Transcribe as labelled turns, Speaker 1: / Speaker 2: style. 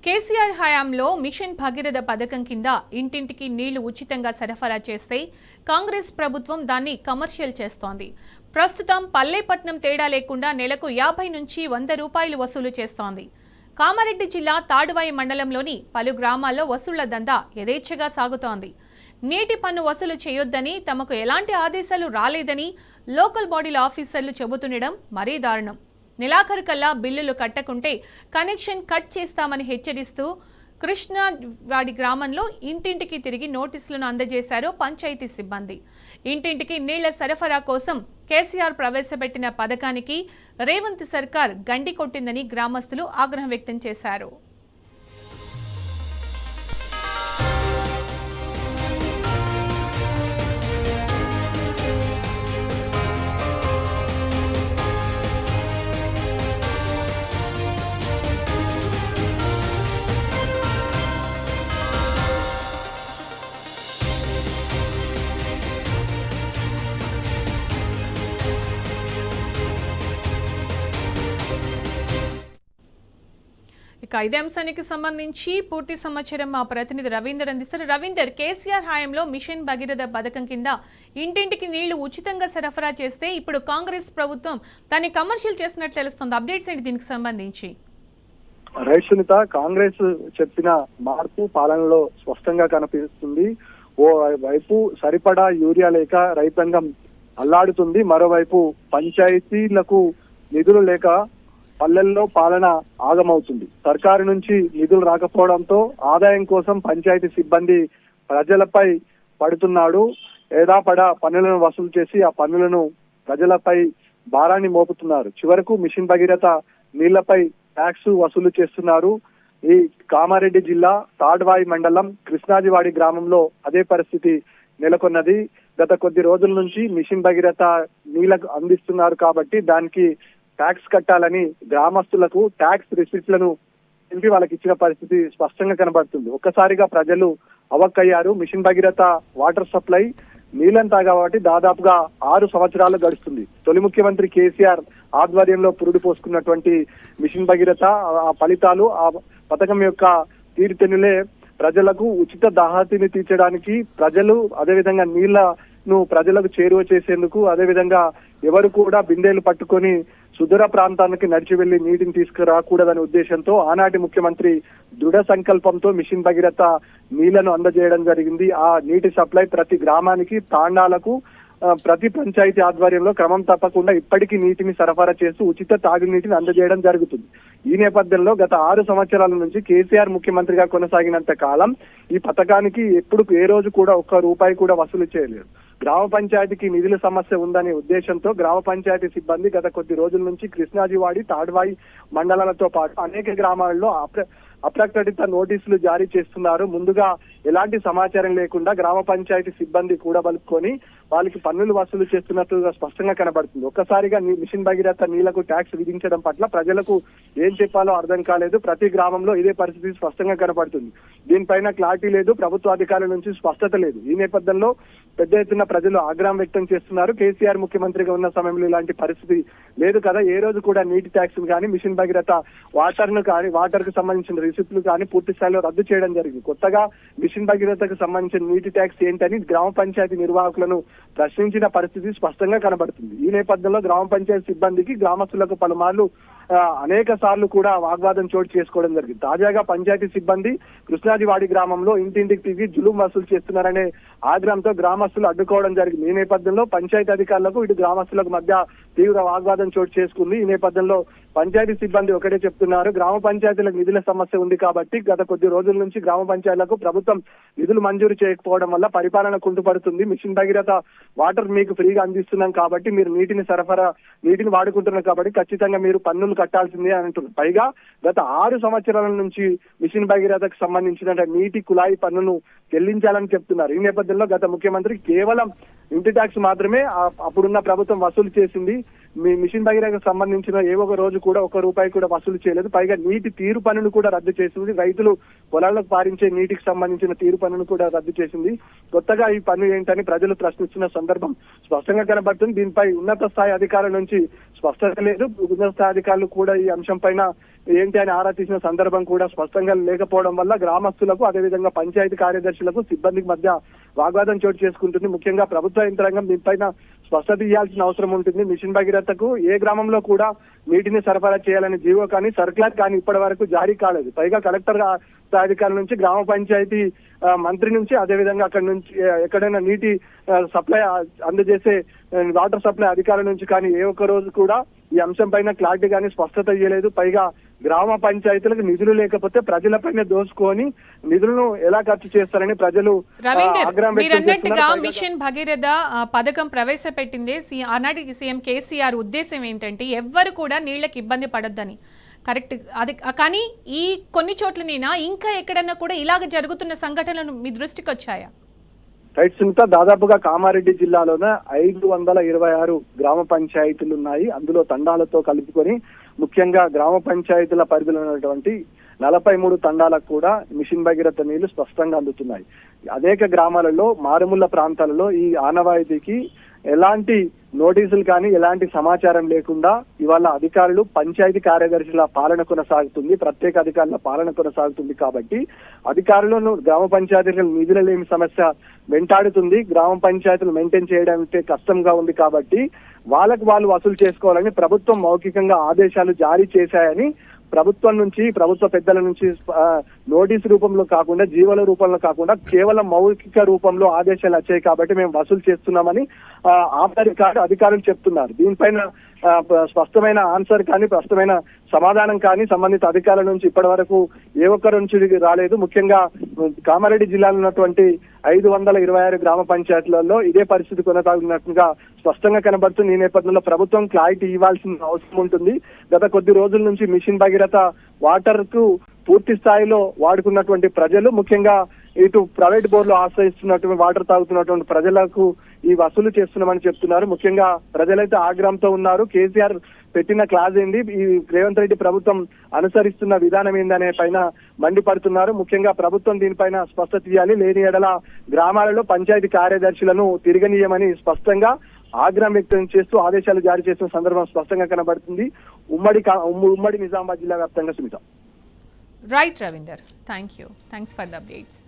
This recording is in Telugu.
Speaker 1: కేసీఆర్ హయాంలో మిషన్ భగీరథ పథకం కింద ఇంటింటికి నీళ్లు ఉచితంగా సరఫరా చేస్తే కాంగ్రెస్ ప్రభుత్వం దాన్ని కమర్షియల్ చేస్తోంది. ప్రస్తుతం పల్లెపట్నం తేడా లేకుండా నెలకు 50 నుంచి 100 రూపాయలు వసూలు చేస్తోంది. కామారెడ్డి జిల్లా తాడువాయి మండలంలోని పలు గ్రామాల్లో వసూళ్ల దందా యథేచ్ఛగా సాగుతోంది. నీటి పన్ను వసూలు చేయొద్దని తమకు ఎలాంటి ఆదేశాలు రాలేదని లోకల్ బాడీల ఆఫీసర్లు చెబుతుండడం మరీ దారుణం. నెలాఖరు కల్లా బిల్లులు కట్టకుంటే కనెక్షన్ కట్ చేస్తామని హెచ్చరిస్తూ కృష్ణావాడి గ్రామంలో ఇంటింటికి తిరిగి నోటీసులను అందజేశారు పంచాయతీ సిబ్బంది. ఇంటింటికి నీళ్ల సరఫరా కోసం కేసీఆర్ ప్రవేశపెట్టిన పథకానికి రేవంత్ సర్కార్ గండి కొట్టిందని గ్రామస్తులు ఆగ్రహం వ్యక్తం చేశారు. ఇక ఇదే అంశానికి సంబంధించి పూర్తి సమాచారం మా ప్రతినిధి రవీందర్ అందిస్తారు. రవీందర్, కేసీఆర్ హయాంలో మిషన్ భగీరథ పథకం కింద ఇంటింటికి నీళ్లు ఉచితంగా సరఫరా చేస్తే ఇప్పుడు కాంగ్రెస్ ప్రభుత్వం దాన్ని కమర్షియల్ చేసినట్టు తెలుస్తుంది. అప్డేట్స్ ఏంటి దీనికి సంబంధించి?
Speaker 2: రైట్ సునీత, కాంగ్రెస్ చెప్పిన మార్పు పాలనలో స్పష్టంగా కనిపిస్తుంది. ఓ వైపు సరిపడా యూరియా లేక రైతాంగం అల్లాడుతుంది, మరోవైపు పంచాయతీలకు నిధులు లేక పల్లెల్లో పాలన ఆగమవుతుంది. సర్కారు నుంచి నిధులు రాకపోవడంతో ఆదాయం కోసం పంచాయతీ సిబ్బంది ప్రజలపై పడుతున్నాడు. ఏదాపడా పన్నులను వసూలు చేసి ఆ పన్నులను ప్రజలపై భారాన్ని మోపుతున్నారు. చివరకు మిషన్ భగీరథ నీళ్లపై ట్యాక్స్ వసూలు చేస్తున్నారు. ఈ కామారెడ్డి జిల్లా తాడ్వాయి మండలం కృష్ణాజివాడి గ్రామంలో అదే పరిస్థితి నెలకొన్నది. గత కొద్ది రోజుల నుంచి మిషన్ భగీరథ నీళ్లకు అందిస్తున్నారు కాబట్టి దానికి ట్యాక్స్ కట్టాలని గ్రామస్తులకు ట్యాక్స్ రిసిప్ట్లను నింపి వాళ్ళకి ఇచ్చిన పరిస్థితి స్పష్టంగా కనబడుతుంది. ఒక్కసారిగా ప్రజలు అవక్కయ్యారు. మిషన్ భగీరథ వాటర్ సప్లై నీళ్ళంతా కాబట్టి దాదాపుగా 6 సంవత్సరాలు గడుస్తుంది. తొలి ముఖ్యమంత్రి కేసీఆర్ ఆధ్వర్యంలో పురుడు పోసుకున్నటువంటి మిషన్ భగీరథ ఆ ఫలితాలు, ఆ పథకం యొక్క తీరుతెన్నులే ప్రజలకు ఉచిత దాహాతిని తీర్చడానికి, ప్రజలు అదేవిధంగా నీళ్లను ప్రజలకు చేరువ చేసేందుకు, అదేవిధంగా ఎవరు కూడా బిందెలు పట్టుకొని సుదూర ప్రాంతానికి నడిచి వెళ్లి నీటిని తీసుకురాకూడదనే ఉద్దేశంతో ఆనాటి ముఖ్యమంత్రి దృఢ సంకల్పంతో మిషన్ భగీరథ నీళ్లను అందజేయడం జరిగింది. ఆ నీటి సప్లై ప్రతి గ్రామానికి, తాండాలకు, ప్రతి పంచాయతీ ఆధ్వర్యంలో క్రమం తప్పకుండా ఇప్పటికీ నీటిని సరఫరా చేస్తూ ఉచిత తాగునీటిని అందజేయడం జరుగుతుంది. ఈ నేపథ్యంలో గత 6 సంవత్సరాల నుంచి కేసీఆర్ ముఖ్యమంత్రిగా కొనసాగినంత కాలం ఈ పథకానికి ఎప్పుడు ఏ రోజు కూడా 1 రూపాయి కూడా వసూలు చేయలేదు. గ్రామ పంచాయతీకి నిధుల సమస్య ఉందనే ఉద్దేశంతో గ్రామ పంచాయతీ సిబ్బంది గత కొద్ది రోజుల నుంచి కృష్ణాజివాడి, తాడ్వాయి మండలాలతో పాటు అనేక గ్రామాల్లో అప్రకటిత నోటీసులు జారీ చేస్తున్నారు. ముందుగా ఎలాంటి సమాచారం లేకుండా గ్రామ పంచాయతీ సిబ్బంది కూడబలుపుకొని వాళ్ళకి పన్నులు వసూలు చేస్తున్నట్టుగా స్పష్టంగా కనబడుతుంది. ఒక్కసారిగా మిషన్ భగీరథ నీళ్లకు ట్యాక్స్ విధించడం పట్ల ప్రజలకు ఏం చెప్పాలో అర్థం కాలేదు. ప్రతి గ్రామంలో ఇదే పరిస్థితి స్పష్టంగా కనబడుతుంది. దీనిపైన క్లారిటీ లేదు, ప్రభుత్వ అధికారుల నుంచి స్పష్టత లేదు. ఈ నేపథ్యంలో పెద్ద ఎత్తున ప్రజలు ఆగ్రహం వ్యక్తం చేస్తున్నారు. కేసీఆర్ ముఖ్యమంత్రిగా ఉన్న సమయంలో ఇలాంటి పరిస్థితి లేదు కదా, ఏ రోజు కూడా నీటి ట్యాక్స్ కానీ మిషన్ భగీరథ వాటర్ కు సంబంధించిన రిసిప్ట్లు కానీ పూర్తి స్థాయిలో రద్దు చేయడం జరిగింది. కొత్తగా మిషన్ భగీరథకు సంబంధించిన నీటి ట్యాక్స్ ఏంటని గ్రామ పంచాయతీ నిర్వాహకులను ప్రశ్నించిన పరిస్థితి స్పష్టంగా కనబడుతుంది. ఈ నేపథ్యంలో గ్రామ పంచాయతీ సిబ్బందికి, గ్రామస్తులకు పలుమార్లు అనేక సార్లు కూడా వాగ్వాదం చోటు చేసుకోవడం జరిగింది. తాజాగా పంచాయతీ సిబ్బంది కృష్ణాజివాడి గ్రామంలో ఇంటింటికి తిరిగి జులుం వసూలు చేస్తున్నారనే ఆగ్రహంతో గ్రామస్తులు అడ్డుకోవడం జరిగింది. ఈ నేపథ్యంలో పంచాయతీ అధికారులకు ఇటు గ్రామస్తులకు మధ్య తీవ్ర వాగ్వాదం చోటు చేసుకుంది. ఈ నేపథ్యంలో పంచాయతీ సిబ్బంది ఒకటే చెప్తున్నారు, గ్రామ పంచాయతీలకు నిధుల సమస్య ఉంది కాబట్టి గత కొద్ది రోజుల నుంచి గ్రామ పంచాయతీలకు ప్రభుత్వం నిధులు మంజూరు చేయకపోవడం వల్ల పరిపాలన కుంటుపడుతుంది. మిషన్ భగీరథ వాటర్ మీకు ఫ్రీగా అందిస్తున్నాం కాబట్టి మీరు నీటిని వాడుకుంటున్నారు కాబట్టి ఖచ్చితంగా మీరు పన్నులు కట్టాల్సిందే అని అంటున్నారు. పైగా గత 6 సంవత్సరాల నుంచి మిషన్ భగీరథకు సంబంధించిన నీటి కుళాయి పన్నును చెల్లించాలని చెప్తున్నారు. ఈ నేపథ్యంలో గత ముఖ్యమంత్రి కేవలం ఇంటి ట్యాక్స్ మాత్రమే అప్పుడున్న ప్రభుత్వం వసూలు చేసింది. మీ మిషన్ భగీరథకు సంబంధించిన ఏ ఒక రోజు కూడా 1 రూపాయి కూడా వసూలు చేయలేదు. పైగా నీటి తీరు పన్నును కూడా రద్దు చేసింది. రైతులు పొలాలకు పారించే నీటికి సంబంధించిన తీరు పన్నును కూడా రద్దు చేసింది. కొత్తగా ఈ పన్ను ఏంటని ప్రజలు ప్రశ్నిస్తున్న సందర్భం స్పష్టంగా కనబడుతుంది. దీనిపై ఉన్నత స్థాయి అధికారుల నుంచి స్పష్టత లేదు. ఉన్నత స్థాయి అధికారులు కూడా ఈ అంశం పైన ఏంటి అని ఆరా తీసిన సందర్భం కూడా స్పష్టంగా లేకపోవడం వల్ల గ్రామస్తులకు అదేవిధంగా పంచాయతీ కార్యదర్శులకు సిబ్బందికి మధ్య వాగ్వాదం చోటు చేసుకుంటుంది. ముఖ్యంగా ప్రభుత్వ యంత్రాంగం దీనిపైన స్పష్టత ఇవ్వాల్సిన అవసరం ఉంటుంది. మిషన్ భగీరథకు ఏ గ్రామంలో కూడా నీటిని సరఫరా చేయాలని జీవో కానీ సర్క్యులర్ కానీ ఇప్పటి వరకు జారీ కాలేదు. పైగా కలెక్టర్ అధికారుల నుంచి గ్రామ పంచాయతీ మంత్రి నుంచి అదేవిధంగా అక్కడి నుంచి ఎక్కడైనా నీటి సప్లై అందజేసే వాటర్ సప్లై అధికారుల నుంచి కానీ ఏ ఒక్క రోజు కూడా ఈ అంశం పైన క్లారిటీ కానీ స్పష్టత ఇవ్వలేదు. పైగా గ్రామ పంచాయతీలకు నిధులు లేకపోతే ప్రజలపైన దోసుకొని నిధులను ఎలా ఖర్చు చేస్తారని ప్రజలు ఆగ్రహం వ్యక్తం చేస్తున్నారు.
Speaker 1: మిషన్ భగీరథ పథకం ప్రవేశపెట్టింది ఆనాటి సీఎం కేసీఆర్. ఉద్దేశం ఏంటంటే ఎవ్వరు కూడా నీళ్లకు ఇబ్బంది పడొద్దని. కరెక్ట్, అది కానీ ఈ కొన్ని చోట్లనైనా ఇంకా ఎక్కడన్నా కూడా ఇలాగ జరుగుతున్న సంఘటనలు మీ దృష్టికి వచ్చాయా?
Speaker 2: రైట్ సునీత, దాదాపుగా కామారెడ్డి జిల్లాలోనే 526 గ్రామ పంచాయతీలు ఉన్నాయి. అందులో తండాలతో కలుపుకొని ముఖ్యంగా గ్రామ పంచాయతీల పరిధిలో ఉన్నటువంటి 43 తండాలకు కూడా మిషన్ భగీరథ నీళ్లు స్పష్టంగా అందుతున్నాయి. అనేక గ్రామాలలో మారుమూల ప్రాంతాలలో ఈ ఆనవాయితీకి ఎలాంటి నోటీసులు కానీ ఎలాంటి సమాచారం లేకుండా ఇవాళ అధికారులు పంచాయతీ కార్యదర్శుల పాలన కొనసాగుతుంది, ప్రత్యేక అధికారుల పాలన కొనసాగుతుంది. కాబట్టి అధికారులను గ్రామ పంచాయతీలకు నిధుల లేని సమస్య వెంటాడుతుంది. గ్రామ పంచాయతీలు మెయింటైన్ చేయడానికి కష్టంగా ఉంది. కాబట్టి వాళ్ళకు వాళ్ళు వసూలు చేసుకోవాలని ప్రభుత్వం మౌఖికంగా ఆదేశాలు జారీ చేశాయని ప్రభుత్వం నుంచి ప్రభుత్వ పెద్దల నుంచి నోటీసు రూపంలో కాకుండా జీవోల రూపంలో కాకుండా కేవలం మౌఖిక రూపంలో ఆదేశాలు వచ్చాయి. కాబట్టి మేము వసూలు చేస్తున్నామని అధికారులు చెప్తున్నారు. దీనిపైన స్పష్టమైన ఆన్సర్ కానీ స్పష్టమైన సమాధానం కానీ సంబంధిత అధికారుల నుంచి ఇప్పటి వరకు ఏ ఒక్కరి నుంచి రాలేదు. ముఖ్యంగా కామారెడ్డి జిల్లాలో ఉన్నటువంటి 526 గ్రామ పంచాయతీలలో ఇదే పరిస్థితి కొనసాగుతున్నట్టుగా స్పష్టంగా కనబడుతుంది. ఈ నేపథ్యంలో ప్రభుత్వం క్లారిటీ ఇవ్వాల్సిన అవసరం ఉంటుంది. గత కొద్ది రోజుల నుంచి మిషన్ భగీరథ వాటర్ కు పూర్తి స్థాయిలో వాడుకున్నటువంటి ప్రజలు, ముఖ్యంగా ఇటు ప్రైవేట్ బోర్డులో ఆశ్రయిస్తున్నటువంటి వాటర్ తాగుతున్నటువంటి ప్రజలకు ఈ వసూలు చేస్తున్నామని చెప్తున్నారు. ముఖ్యంగా ప్రజలైతే ఆగ్రహంతో ఉన్నారు. కేసీఆర్ పెట్టిన క్లాజ్ ఏంది, ఈ రేవంత్ రెడ్డి ప్రభుత్వం అనుసరిస్తున్న విధానం ఏందనే పైన మండిపడుతున్నారు. ముఖ్యంగా ప్రభుత్వం దీనిపైన స్పష్టత ఇవ్వాలి. లేని ఎడల గ్రామాలలో పంచాయతీ కార్యదర్శులను తిరగనీయమని స్పష్టంగా ఆగ్రహం వ్యక్తం చేస్తూ ఆదేశాలు జారీ చేస్తున్న సందర్భం స్పష్టంగా కనబడుతుంది. ఉమ్మడి నిజామాబాద్ జిల్లా వ్యాప్తంగా. Sunitha.
Speaker 1: Right Ravinder, thanks for the updates.